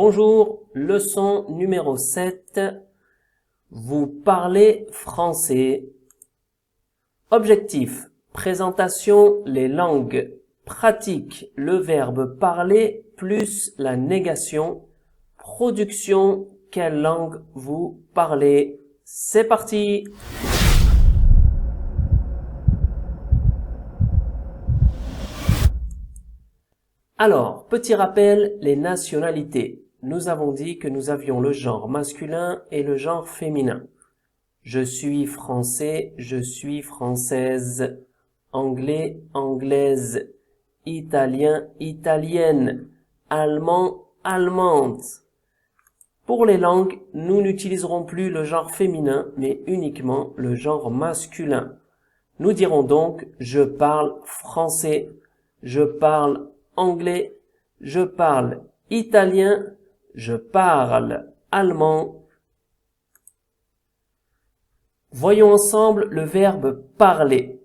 Bonjour, leçon numéro 7. Vous parlez français. Objectif, présentation les langues. Pratique, le verbe parler plus la négation. Production, quelle langue vous parlez? C'est parti! Alors, petit rappel, les nationalités. Nous avons dit que nous avions le genre masculin et le genre féminin. Je suis français, je suis française. Anglais, anglaise. Italien, italienne. Allemand, allemande. Pour les langues, nous n'utiliserons plus le genre féminin, mais uniquement le genre masculin. Nous dirons donc « je parle français »,« je parle anglais »,« je parle italien »,« je parle allemand ». Voyons ensemble le verbe « parler ».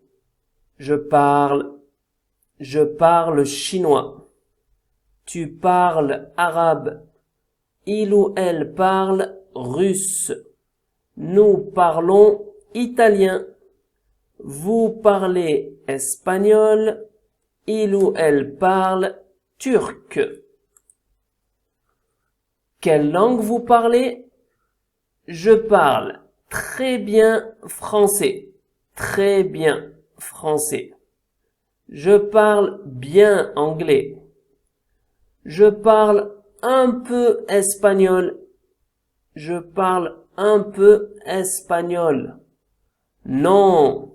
Je parle chinois. Tu parles arabe. Il ou elle parle russe. Nous parlons italien. Vous parlez espagnol. Il ou elle parle turc. Quelle langue vous parlez? Je parle très bien français. Très bien français. Je parle bien anglais. Je parle un peu espagnol. Je parle un peu espagnol. Non,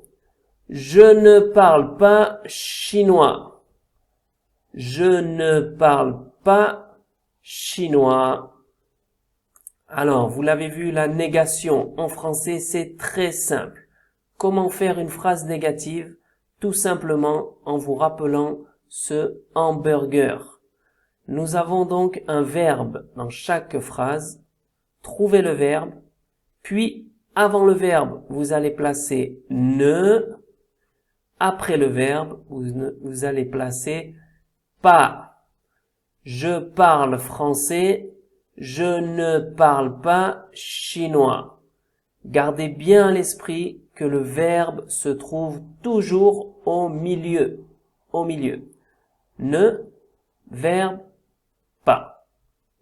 je ne parle pas chinois. Je ne parle pas chinois. Alors, vous l'avez vu, la négation en français, c'est très simple. Comment faire une phrase négative? Tout simplement en vous rappelant ce hamburger. Nous avons donc un verbe dans chaque phrase. Trouvez le verbe, puis avant le verbe, vous allez placer ne. Après le verbe, vous allez placer pas. Je parle français, je ne parle pas chinois. Gardez bien à l'esprit que le verbe se trouve toujours au milieu. Au milieu. Ne, verbe, pas.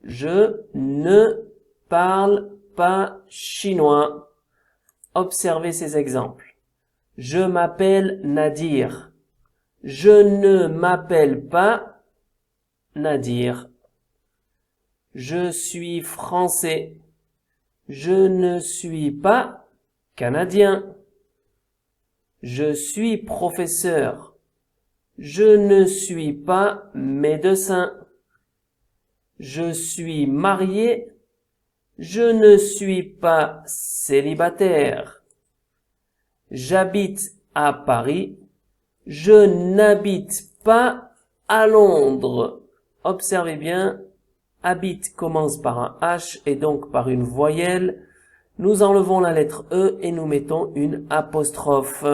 Je ne parle pas chinois. Observez ces exemples. Je m'appelle Nadir. Je ne m'appelle pas Nadir. Je suis français. Je ne suis pas canadien. Je suis professeur. Je ne suis pas médecin. Je suis marié. Je ne suis pas célibataire. J'habite à Paris. Je n'habite pas à Londres. Observez bien, habite commence par un H et donc par une voyelle. Nous enlevons la lettre E et nous mettons une apostrophe.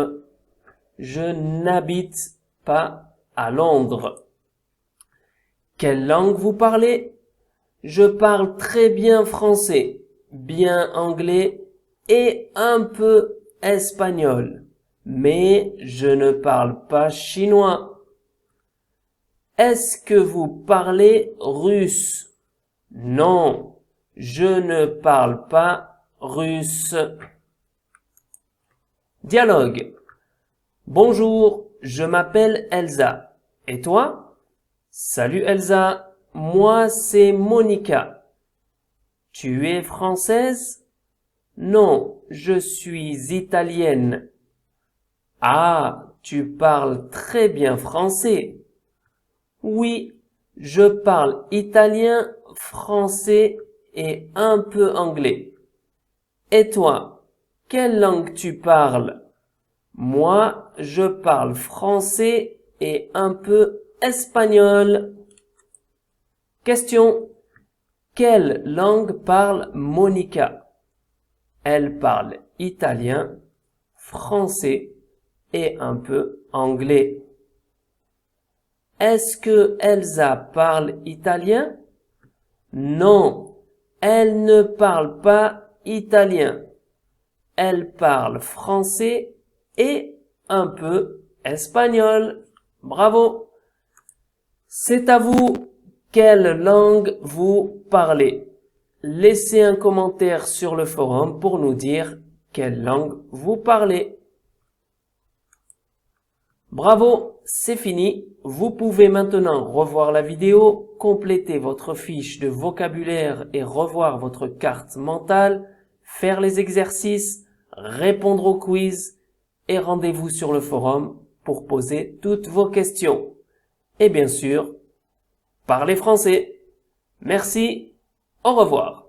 Je n'habite pas à Londres. Quelle langue vous parlez? Je parle très bien français, bien anglais et un peu espagnol. Mais je ne parle pas chinois. Est-ce que vous parlez russe? Non, je ne parle pas russe. Dialogue. Bonjour, je m'appelle Elsa. Et toi? Salut Elsa, moi c'est Monica. Tu es française? Non, je suis italienne. Ah, tu parles très bien français. Oui, je parle italien, français et un peu anglais. Et toi, quelle langue tu parles? Moi, je parle français et un peu espagnol. Question. Quelle langue parle Monica? Elle parle italien, français et un peu anglais. Est-ce que Elsa parle italien? Non, elle ne parle pas italien. Elle parle français et un peu espagnol. Bravo! C'est à vous. Quelle langue vous parlez? Laissez un commentaire sur le forum pour nous dire quelle langue vous parlez. Bravo, c'est fini. Vous pouvez maintenant revoir la vidéo, compléter votre fiche de vocabulaire et revoir votre carte mentale, faire les exercices, répondre au quiz et rendez-vous sur le forum pour poser toutes vos questions. Et bien sûr, parlez français. Merci, au revoir.